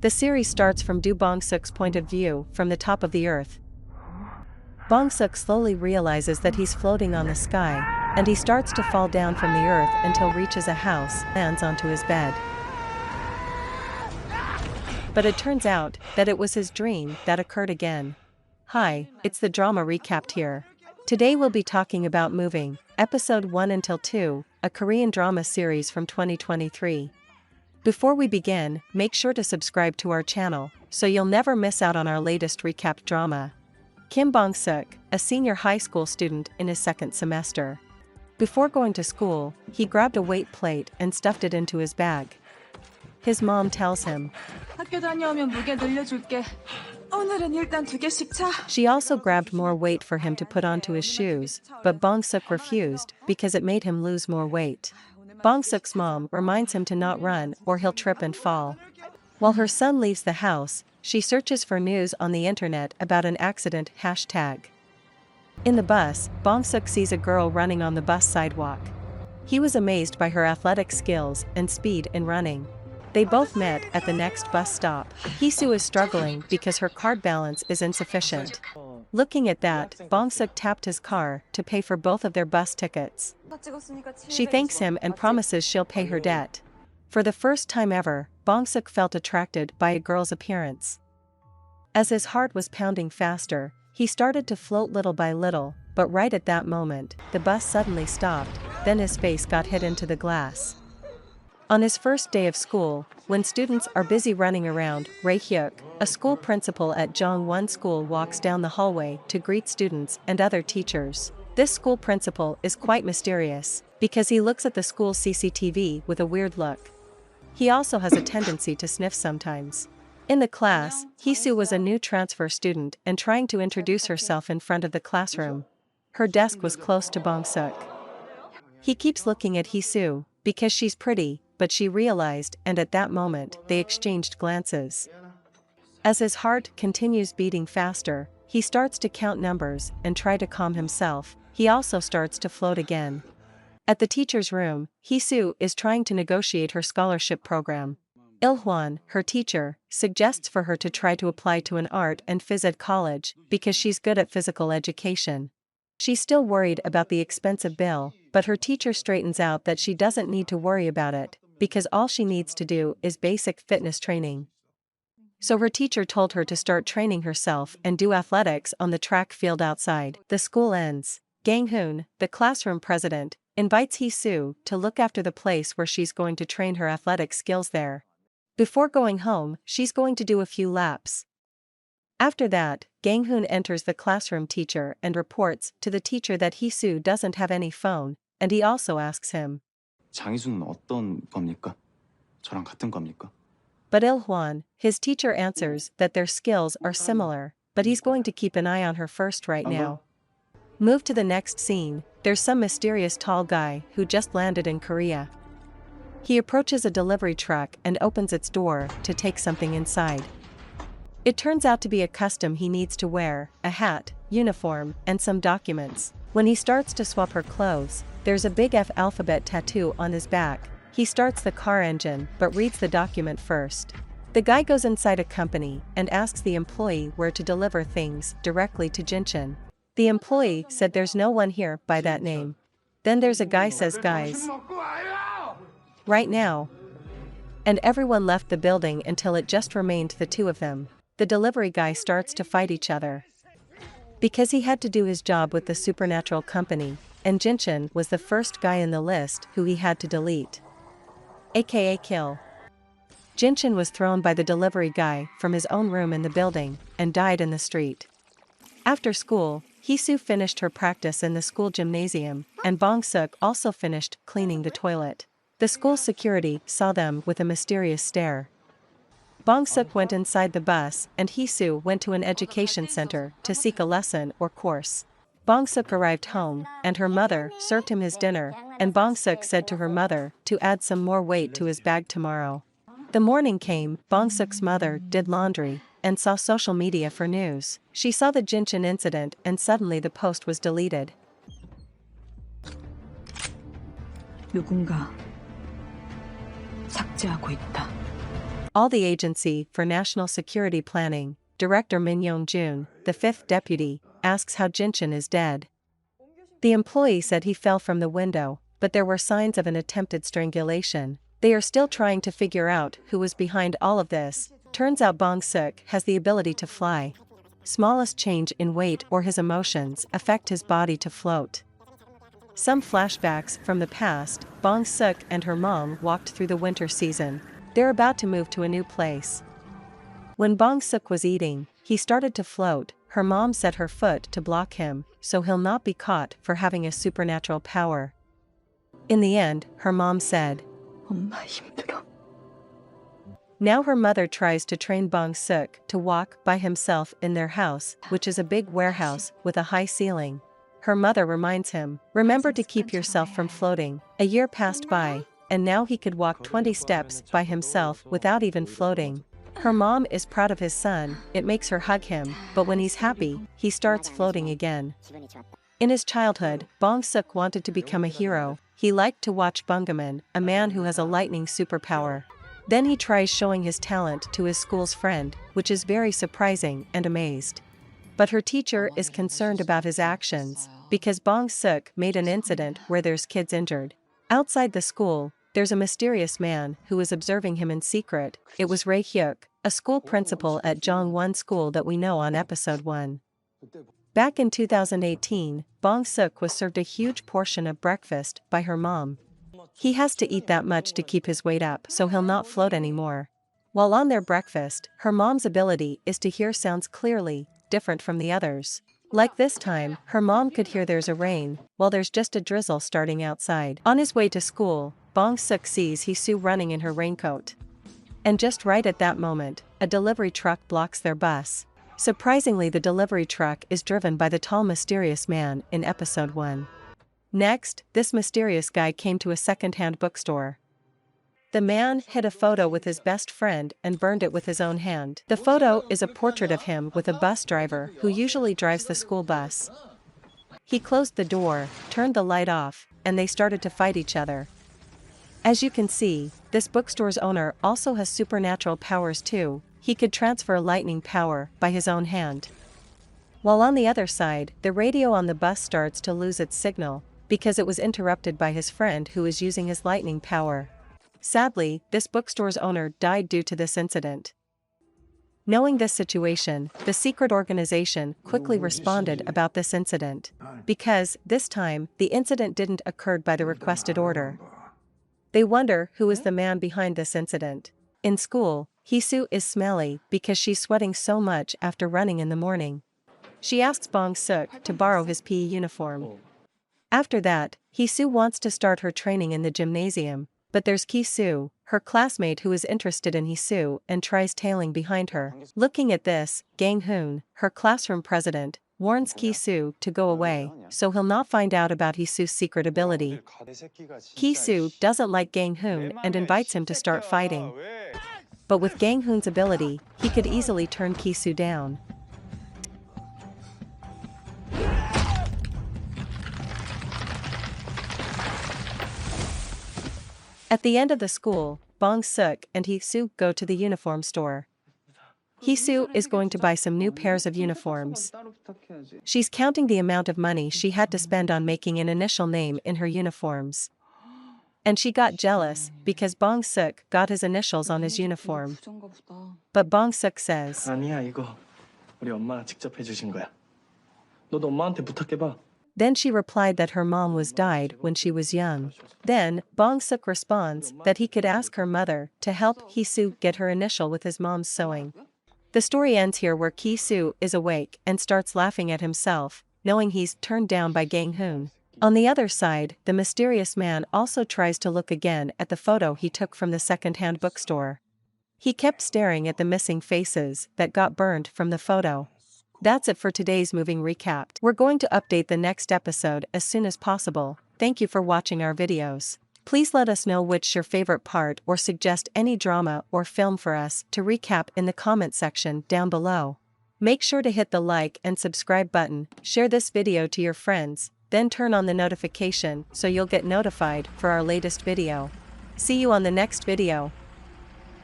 The series starts from Do Bong-suk's point of view, from the top of the earth. Bong-suk slowly realizes that he's floating on the sky, and he starts to fall down from the earth until reaches a house, lands onto his bed. But it turns out that it was his dream that occurred again. Hi, it's the drama recapped here. Today we'll be talking about Moving, episode 1 until 2, a Korean drama series from 2023. Before we begin, make sure to subscribe to our channel, so you'll never miss out on our latest recapped drama. Kim Bong-suk, a senior high school student in his second semester. Before going to school, he grabbed a weight plate and stuffed it into his bag. His mom tells him, 학교 다녀오면 무게 늘려줄게. 오늘은 일단 2개씩 차. She also grabbed more weight for him to put onto his shoes, but Bong-suk refused because it made him lose more weight. Bong-suk's mom reminds him to not run or he'll trip and fall. While her son leaves the house, she searches for news on the internet about an accident #. In the bus, Bong-suk sees a girl running on the bus sidewalk. He was amazed by her athletic skills and speed in running. They both met at the next bus stop. Hee-soo is struggling because her card balance is insufficient. Looking at that, Bong-suk tapped his car to pay for both of their bus tickets. She thanks him and promises she'll pay her debt. For the first time ever, Bong-suk felt attracted by a girl's appearance. As his heart was pounding faster, he started to float little by little, but right at that moment, the bus suddenly stopped, then his face got hit into the glass. On his first day of school, when students are busy running around, Rae-hyuk, a school principal at Jongwon School, walks down the hallway to greet students and other teachers. This school principal is quite mysterious, because he looks at the school CCTV with a weird look. He also has a tendency to sniff sometimes. In the class, Hee-soo was a new transfer student and trying to introduce herself in front of the classroom. Her desk was close to Bong-suk. He keeps looking at Hee-soo, because she's pretty, but she realized, and at that moment, they exchanged glances. As his heart continues beating faster, he starts to count numbers and try to calm himself. He also starts to float again. At the teacher's room, Hee-soo is trying to negotiate her scholarship program. Il-hwan, her teacher, suggests for her to try to apply to an art and phys ed college because she's good at physical education. She's still worried about the expensive bill, but her teacher straightens out that she doesn't need to worry about it, because all she needs to do is basic fitness training. So her teacher told her to start training herself and do athletics on the track field outside. The school ends. Gang-hoon, the classroom president, invites Hee-soo to look after the place where she's going to train her athletic skills there. Before going home, she's going to do a few laps. After that, Gang-hoon enters the classroom teacher and reports to the teacher that Hee-soo doesn't have any phone, and he also asks him, 장희수는 어떤 겁니까? 저랑 같은 겁니까? But Il-hwan, his teacher, answers that their skills are similar, but he's going to keep an eye on her first right now. Move to the next scene. There's some mysterious tall guy who just landed in Korea. He approaches a delivery truck and opens its door to take something inside. It turns out to be a costume he needs to wear, a hat, uniform, and some documents. When he starts to swap her clothes, there's a big F alphabet tattoo on his back. He starts the car engine but reads the document first. The guy goes inside a company and asks the employee where to deliver things directly to Jinchin. The employee said there's no one here by that name. Then there's a guy says guys. Right now. And everyone left the building until it just remained the two of them. The delivery guy starts to fight each other. Because he had to do his job with the supernatural company, and Jinchin was the first guy in the list who he had to delete. AKA kill. Jinchin was thrown by the delivery guy from his own room in the building, and died in the street. After school, Hee-soo finished her practice in the school gymnasium, and Bong-suk also finished cleaning the toilet. The school security saw them with a mysterious stare. Bong-suk went inside the bus and Hee-soo went to an education center to seek a lesson or course. Bong-suk arrived home, and her mother served him his dinner, and Bong-suk said to her mother to add some more weight to his bag tomorrow. The morning came, Bong-suk's mother did laundry, and saw social media for news. She saw the Jinchin incident and suddenly the post was deleted. 누군가 삭제하고 있다. All the Agency for National Security Planning, Director Min Yong-jun, the 5th deputy, asks how Jinshin is dead. The employee said he fell from the window, but there were signs of an attempted strangulation. They are still trying to figure out who was behind all of this. Turns out Bong-seok has the ability to fly. Smallest change in weight or his emotions affect his body to float. Some flashbacks from the past, Bong-seok and her mom walked through the winter season. They're about to move to a new place. When Bong-seok was eating, he started to float. Her mom set her foot to block him, so he'll not be caught for having a supernatural power. In the end, her mom said, 엄마 힘들어. Now her mother tries to train Bong-seok to walk by himself in their house, which is a big warehouse with a high ceiling. Her mother reminds him, remember to keep yourself from floating. A year passed by, and now he could walk 20 steps by himself without even floating. Her mom is proud of his son, it makes her hug him, but when he's happy, he starts floating again. In his childhood, Bong-seok wanted to become a hero. He liked to watch Bungamin, a man who has a lightning superpower. Then he tries showing his talent to his school's friend, which is very surprising and amazed. But her teacher is concerned about his actions, because Bong-seok made an incident where there's kids injured. Outside the school, there's a mysterious man who is observing him in secret. It was Ray Hyuk, a school principal at Jongwon School that we know on episode 1. Back in 2018, Bong-seok was served a huge portion of breakfast by her mom. He has to eat that much to keep his weight up so he'll not float anymore. While on their breakfast, her mom's ability is to hear sounds clearly, different from the others. Like this time, her mom could hear there's a rain, while there's just a drizzle starting outside. On his way to school, Bong-seok sees Hee-soo running in her raincoat. And just right at that moment, a delivery truck blocks their bus. Surprisingly, the delivery truck is driven by the tall mysterious man in episode 1. Next, this mysterious guy came to a second-hand bookstore. The man hid a photo with his best friend and burned it with his own hand. The photo is a portrait of him with a bus driver who usually drives the school bus. He closed the door, turned the light off, and they started to fight each other. As you can see, this bookstore's owner also has supernatural powers too. He could transfer lightning power by his own hand. While on the other side, the radio on the bus starts to lose its signal, because it was interrupted by his friend who is using his lightning power. Sadly, this bookstore's owner died due to this incident. Knowing this situation, the secret organization quickly responded about this incident. Because, this time, the incident didn't occur by the requested order. They wonder who is the man behind this incident. In school, Hee-soo is smelly because she's sweating so much after running in the morning. She asks Bong-seok to borrow his PE uniform. After that, Hee-soo wants to start her training in the gymnasium, but there's Ki-soo, her classmate who is interested in Hee-soo and tries tailing behind her. Looking at this, Gang-hoon, her classroom president, warns Ki-soo to go away, so he'll not find out about Hee-soo's secret ability. Ki-soo doesn't like Gang-hoon and invites him to start fighting. But with Gang-hoon's ability, he could easily turn Ki-soo down. At the end of the school, Bong-seok and Hee-soo go to the uniform store. Hee-soo is going to buy some new pairs of uniforms. She's counting the amount of money she had to spend on making an initial name in her uniforms. And she got jealous because Bong-seok got his initials on his uniform. But Bong-seok says, 아니야, 이거 우리 엄마가 직접 해주신 거야. 너도 엄마한테 부탁해봐. Then she replied that her mom was died when she was young. Then, Bong-seok responds that he could ask her mother to help Hee-soo get her initial with his mom's sewing. The story ends here where Ki-soo is awake and starts laughing at himself, knowing he's turned down by Gang-hoon. On the other side, the mysterious man also tries to look again at the photo he took from the second-hand bookstore. He kept staring at the missing faces that got burned from the photo. That's it for today's moving recap. We're going to update the next episode as soon as possible. Thank you for watching our videos. Please let us know which your favorite part or suggest any drama or film for us to recap in the comment section down below. Make sure to hit the like and subscribe button, share this video to your friends, then turn on the notification so you'll get notified for our latest video. See you on the next video.